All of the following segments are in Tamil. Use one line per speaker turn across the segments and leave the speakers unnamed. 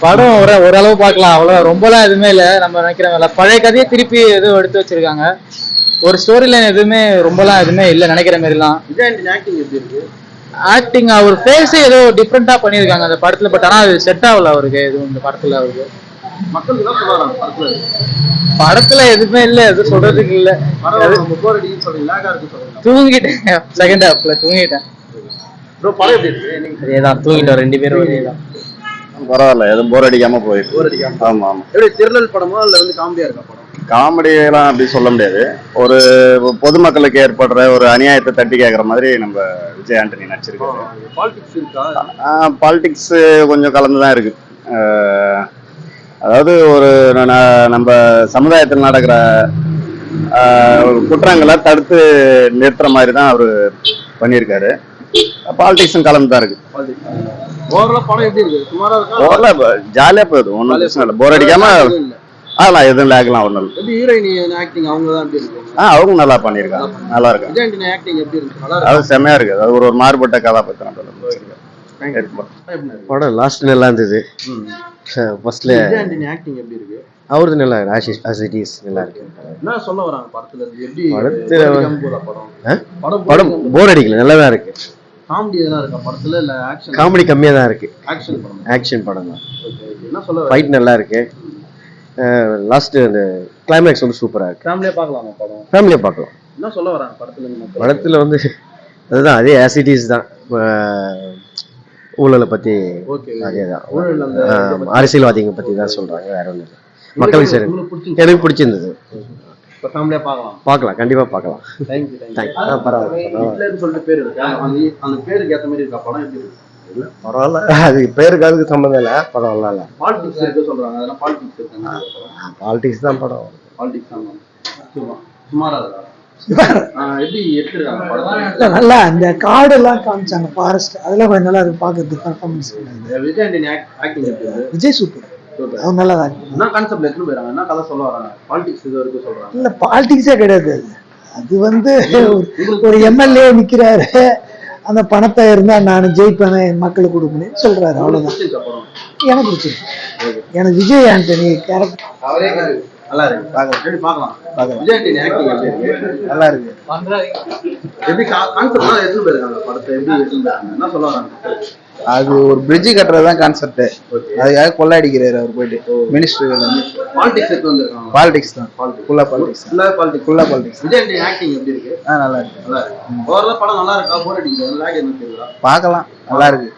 படம் ஓரளவு பார்க்கலாம், அவ்வளோ ரொம்பலாம் எதுவுமே இல்லை. நம்ம நினைக்கிறோம் பழைய கதையை திருப்பி எதுவும் எடுத்து வச்சிருக்காங்க. ஒரு ஸ்டோரி லைன் எதுவுமே ரொம்பலாம் எதுவுமே இல்லை நினைக்கிற மாதிரிலாம்.
ஆக்டிங் எப்படி இருக்கு?
ஆக்டிங் அவர் ஃபேஸே ஏதோ டிஃப்ரெண்டா பண்ணியிருக்காங்க அந்த படத்துல. பட் ஆனால் அது செட் ஆகல அவருக்கு எதுவும் இந்த படத்துல. அவருக்கு
மக்கள் தான் சொல்றாங்க படத்துல.
படத்துல எதுவுமே இல்லை, எதுவும் சொல்றதுக்கு இல்லை. தூங்கிட்டேன் செகண்ட் ஹாஃப்ல தூங்கிட்டேன்.
படம் எப்படி இருக்கு?
அதேதான், தூங்கிட்டோம் 2 பேரும். அதேதான்,
பரவாயில்ல, எதுவும் போர் அடிக்காம போயிருக்கு. ஆமா ஆமா.
எப்படி திருநெல் படமா இல்ல வந்து காமெடியா இருக்கா படம்?
காமெடியெல்லாம் அப்படி சொல்ல முடியாது. ஒரு பொதுமக்களுக்கு ஏற்படுற ஒரு அநியாயத்தை தட்டி கேட்கற மாதிரி நம்ம விஜய் ஆண்டனி நடிச்சிருக்காரு.
பாலிடிக்ஸ் இருக்கா?
பாலிடிக்ஸ் கொஞ்சம் கலந்துதான் இருக்கு. அதாவது ஒரு நம்ம சமுதாயத்தில் நடக்கிற குற்றங்களை தடுத்து நிறுத்துற மாதிரி தான் அவரு பண்ணியிருக்காரு. பாலிடிக்ஸும் கலந்துதான் இருக்கு.
படம் எப்படி இருக்கு? சுமாரா
ஜாலியா போகுது, ஒன்றும் பிரச்சனை இல்லை. போர் அடிக்காம அதெல்லாம் எதுவும் லேக்கலாம் ஒன்றும் இல்லை. அவங்க நல்லா பண்ணியிருக்காங்க, நல்லா இருக்கு. அது செம்மையா இருக்கு. அது ஒரு மாறுபட்ட கதாபாத்திரம்.
படம் லாஸ்ட் நல்லா இருந்தது. ஃபர்ஸ்ட்ல அவரது நல்லா நல்லா இருக்கு. படம் போர் அடிக்கல, நல்லாதான் இருக்கு. காமெடி கம்மியா தான் இருக்கு. ஆக்ஷன் படம் தான். ஃபைட் நல்லா இருக்கு. லாஸ்ட் அந்த கிளைமேக்ஸ் வந்து சூப்பரா இருக்கு. ஃபேமிலியா பார்க்கலாம். படத்துல வந்து அதுதான், அதே ஆசிட்டிஸ் தான். ஊழலை பத்தி, அதேதான் அரசியல்வாதிகளை பத்தி தான் சொல்றாங்க, வேற ஒண்ணு இல்லை. மக்களுக்கு சரி, எனக்கு பிடிச்சிருந்தது. பார்க்கலாம், கண்டிப்பா பார்க்கலாம். பரவாயில்ல, அது பேருக்கு அதுக்கு சம்மந்தம் இல்லை. பரவாயில்ல, பாலிடிக்ஸ் தான் படம்.
நல்லா இந்த காடு எல்லாம் காமிச்சாங்க, ஃபாரஸ்ட், அதெல்லாம் கொஞ்சம் நல்லா இருக்கு பாக்குறதுக்கு. பர்ஃபார்மன்ஸ் விஜய் சூப்பர், அவங்க நல்லா தான் இருக்கு. இல்ல பாலிடிக்ஸே கிடையாது. அது வந்து ஒரு எம்எல்ஏ நிக்கிறாரு, அந்த பணத்தை இருந்தா நான் ஜெயிப்பேன், மக்களுக்கு கொடுப்பேன்னு சொல்றாரு, அவ்வளவுதான். எனக்கு பிடிச்சிருக்கு. எனக்கு விஜய் ஆண்டனி கேரக்டர்
நல்லா இருக்கு. பார்க்கலாம்.
நல்லா இருக்கு. அது ஒரு பிரிட்ஜ் கட்டுறதுதான் கான்செப்ட். அதுக்காக கொள்ள அடிக்கிறாரு அவர் போயிட்டு. மினிஸ்டர்கள் வந்து பாலிடிக்ஸ் தான். ஃபுல்லா பாலிடிக்ஸ். நல்லா இருக்கு. பார்க்கலாம், நல்லா இருக்கு.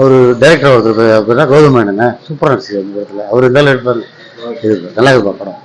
ஒரு டைரக்டர் ஒருத்தர் கௌதமேனன் சூப்பரா நடிச்சு. அவர் இருந்தாலும் எடுப்பாரு. நல்லா இருக்கு படம்.